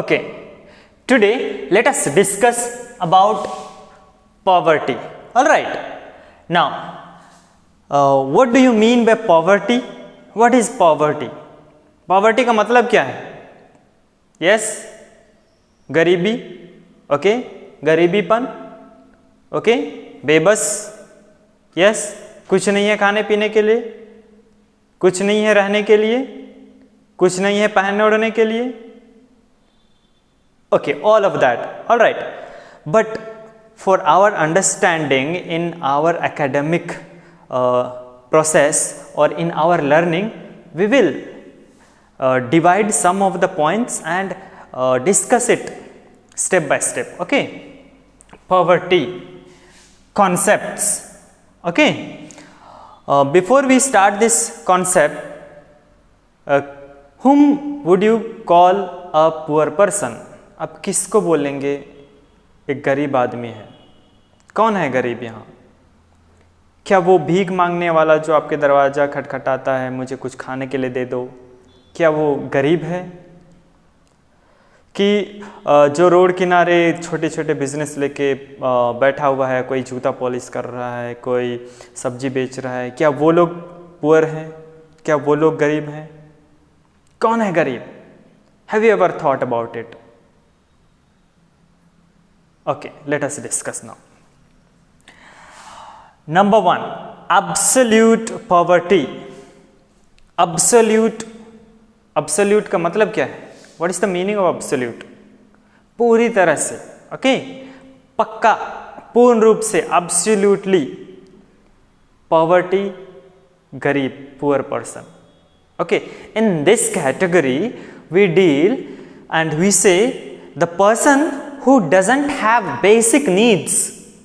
Okay, today let us discuss about poverty. All right. Now, what do you mean by poverty? What is poverty? Poverty का मतलब क्या है? Yes, गरीबी. Okay, गरीबीपन. Okay, बेबस. Yes, कुछ नहीं है खाने पीने के लिए, कुछ नहीं है रहने के लिए, कुछ नहीं है पहनने ओढ़ने के लिए. Okay, all of that. All right. But for our understanding in our academic process or in our learning, we will divide some of the points and discuss it step by step. Okay. Poverty concepts. Okay. Before we start this concept, whom would you call a poor person? अब किसको बोलेंगे एक गरीब आदमी है? कौन है गरीब यहाँ? क्या वो भीख मांगने वाला जो आपके दरवाज़ा खटखटाता है, मुझे कुछ खाने के लिए दे दो, क्या वो गरीब है? कि जो रोड किनारे छोटे छोटे बिजनेस लेके बैठा हुआ है, कोई जूता पॉलिश कर रहा है, कोई सब्जी बेच रहा है, क्या वो लोग पुअर हैं? क्या वो लोग गरीब हैं? कौन है गरीब? Have you ever thought about it? Okay, let us discuss now. Number 1, absolute poverty. Absolute का मतलब क्या है? What is the meaning of absolute? पूरी तरह से, okay? पक्का, पूर्ण रूप से, absolutely. Poverty, गरीब, poor person. Okay, in this category, we deal and we say the person who doesn't have basic needs.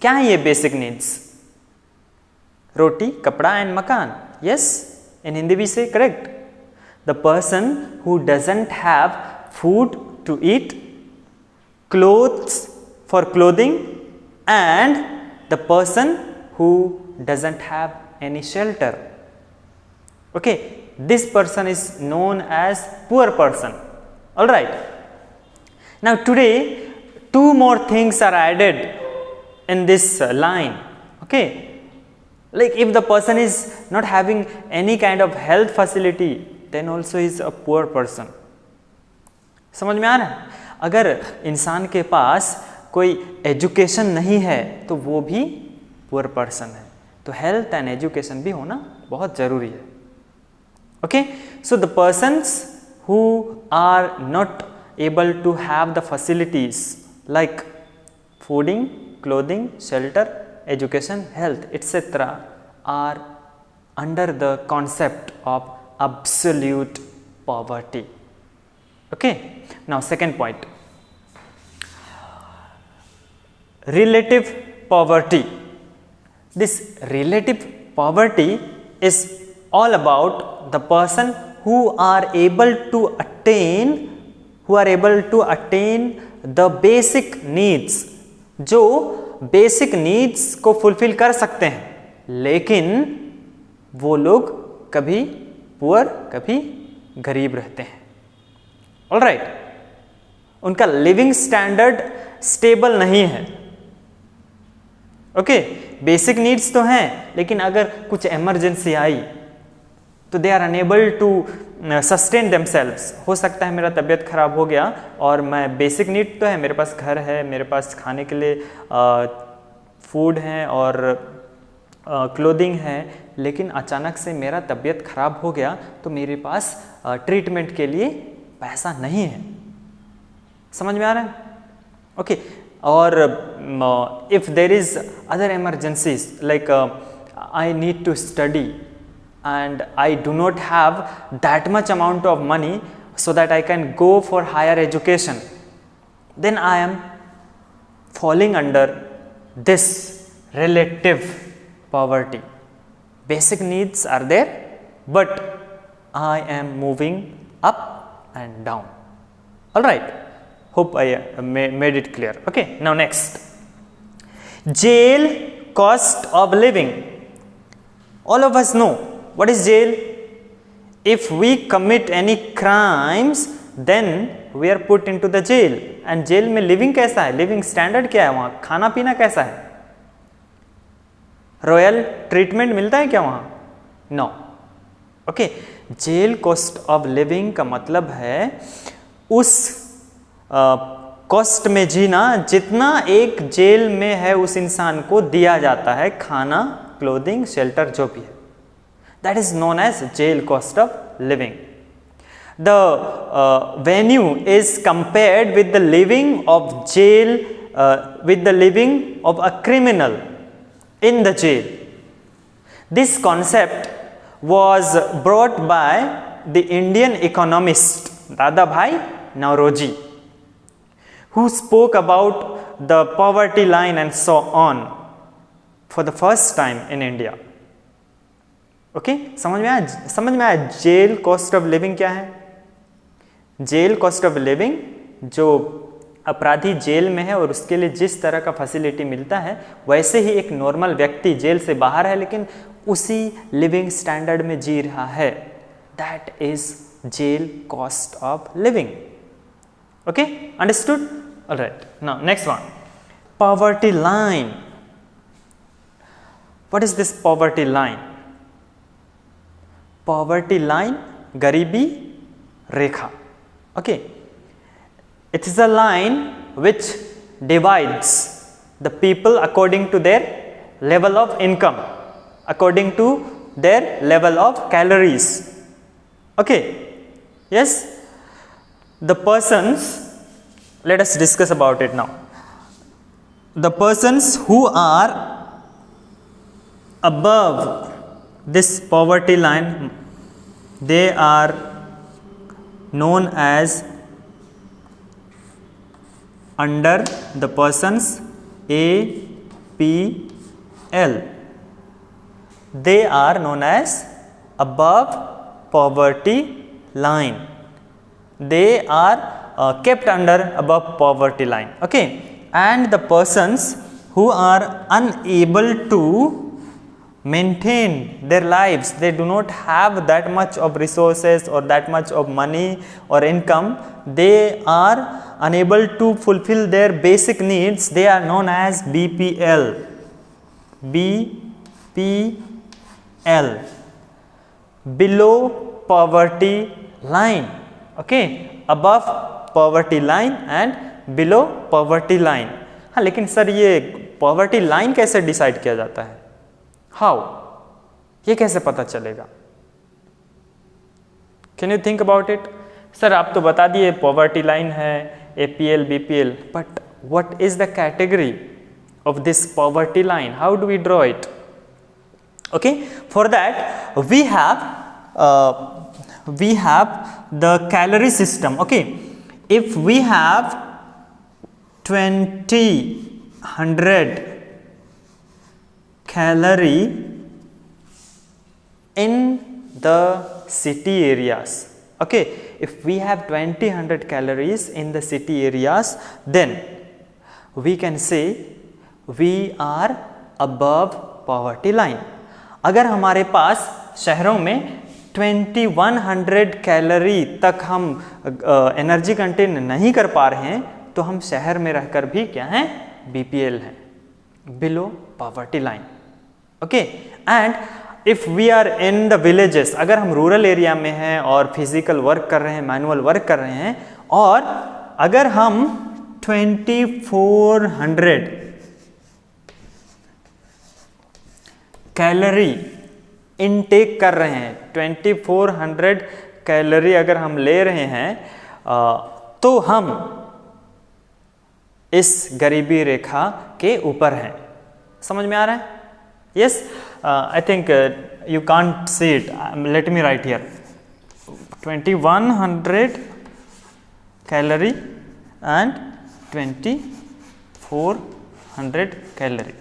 क्या है ये basic needs? रोटी, कपड़ा and मकान. Yes, in Hindi we say correct. The person who doesn't have food to eat, clothes for clothing, and the person who doesn't have any shelter. Okay, this person is known as poor person. All right. Now today, two more things are added in this line. Okay, like if the person is not having any kind of health facility, then also is a poor person. समझ में आ रहा है? अगर इंसान के पास कोई education नहीं है तो वो भी पुअर पर्सन है. तो हेल्थ एंड एजुकेशन भी होना बहुत जरूरी है. Okay, so the persons who are not able to have the facilities like fooding, clothing, shelter, education, health, etc. are under the concept of absolute poverty. Okay, now second point, relative poverty. This relative poverty is all about the person who are able to attain the basic needs, जो basic needs को fulfil कर सकते हैं, लेकिन वो लोग कभी poor कभी गरीब रहते हैं. ऑलराइट, उनका लिविंग स्टैंडर्ड स्टेबल नहीं है. ओके, बेसिक नीड्स तो हैं, लेकिन अगर कुछ इमरजेंसी आई तो they are unable to sustain themselves. हो सकता है मेरा तबीयत खराब हो गया और मैं बेसिक नीड तो है, मेरे पास घर है, मेरे पास खाने के लिए फूड है और क्लोथिंग है, लेकिन अचानक से मेरा तबीयत खराब हो गया तो मेरे पास ट्रीटमेंट के लिए पैसा नहीं है. समझ में आ रहा है? ओके, और if there is other emergencies like I need to study and I do not have that much amount of money so that I can go for higher education, then I am falling under this relative poverty. Basic needs are there, but I am moving up and down. All right, hope I made it clear. Okay, now next, jail cost of living. All of us know what is jail. If we commit any crimes, then we are put into the jail, and jail में living कैसा है, living standard क्या है, वहाँ खाना पीना कैसा है, रॉयल ट्रीटमेंट मिलता है क्या वहाँ, no. Okay, jail cost of living का मतलब है उस कॉस्ट में जीना जितना एक जेल में है उस इंसान को दिया जाता है, खाना, क्लोथिंग, शेल्टर, जो भी है, that is known as jail cost of living. The venue is compared with the living of jail, with the living of a criminal in the jail. This concept was brought by the Indian economist Dadabhai Naoroji, who spoke about the poverty line and so on for the first time in India. Okay, समझ में आया jail cost of living क्या है। Jail cost of living, जो अपराधी jail में है और उसके लिए जिस तरह का फैसिलिटी मिलता है, वैसे ही एक नॉर्मल व्यक्ति जेल से बाहर है लेकिन उसी लिविंग स्टैंडर्ड में जी रहा है, that is jail cost of living. Okay, understood? Alright, now next one, poverty line. What is this poverty line? Poverty line, गरीबी रेखा। Okay, it is a line which divides the people according to their level of income, according to their level of calories. Okay, yes, the persons, let us discuss about it now. The persons who are above this poverty line, they are known as under the persons APL. They are known as above poverty line. They are kept under above poverty line. Okay, and the persons who are unable to maintain their lives, they do not have that much of resources or that much of money or income, they are unable to fulfill their basic needs, they are known as BPL. BPL, below poverty line. Okay, above poverty line and below poverty line. हाँ, लेकिन sir ये poverty line कैसे decide किया जाता है? How, ये कैसे पता चलेगा? Can you think about it? Sir आप तो बता दिए पॉवर्टी लाइन है, APL, BPL, but what is the category of this poverty line? How do we draw it? Okay, for that we have the calorie system. Okay, if we have 20 calorie in the city areas. Okay, if we have 100 calories in the city areas, then we can say we are above poverty line. अगर हमारे पास शहरों में 2100 calorie तक हम energy contain नहीं कर पा रहे हैं, तो हम शहर में रहकर भी क्या हैं? BPL हैं, below poverty line. Okay, and if we are in the villages, अगर हम रूरल एरिया में हैं और फिजिकल वर्क कर रहे हैं, मैनुअल वर्क कर रहे हैं, और अगर हम 2400 कैलोरी इनटेक कर रहे हैं, 2400 कैलोरी अगर हम ले रहे हैं, तो हम इस गरीबी रेखा के ऊपर हैं. समझ में आ रहा है? Yes, I think you can't see it. Let me write here. 2100 calorie and 2400 calorie.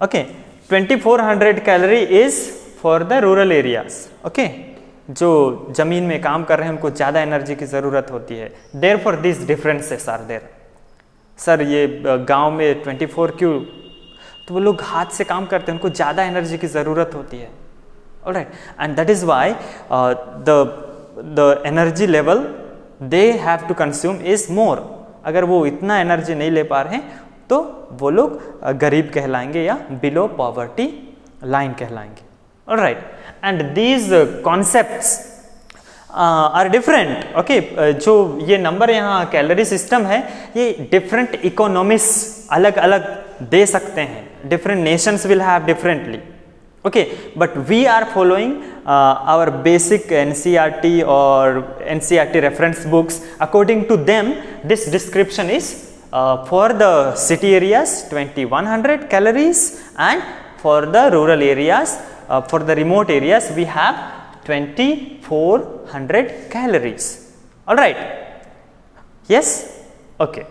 Okay, 2400 calorie is for the rural areas. Okay, जो जमीन में काम कर रहे हैं उनको ज़्यादा एनर्जी की ज़रूरत होती है. Therefore, these differences are there. Sir ये गांव में 24 क्यों? तो वो लोग हाथ से काम करते हैं, उनको ज़्यादा एनर्जी की ज़रूरत होती है. Alright, and that is why the energy level they have to consume is more. अगर वो इतना एनर्जी नहीं ले पा रहे हैं तो वो लोग गरीब कहलाएंगे या बिलो पॉवर्टी लाइन कहलाएंगे. Alright, and these concepts are different. Okay, जो ये नंबर यहाँ कैलोरी सिस्टम है ये डिफरेंट इकोनॉमिस्ट अलग अलग दे सकते हैं. Different Nations will have differently. Okay, but we are following our basic NCERT or NCERT reference books. According to them, this description is for the city areas 2100 calories, and for the rural areas, for the remote areas, we have 2400 calories. All right. Yes. Okay.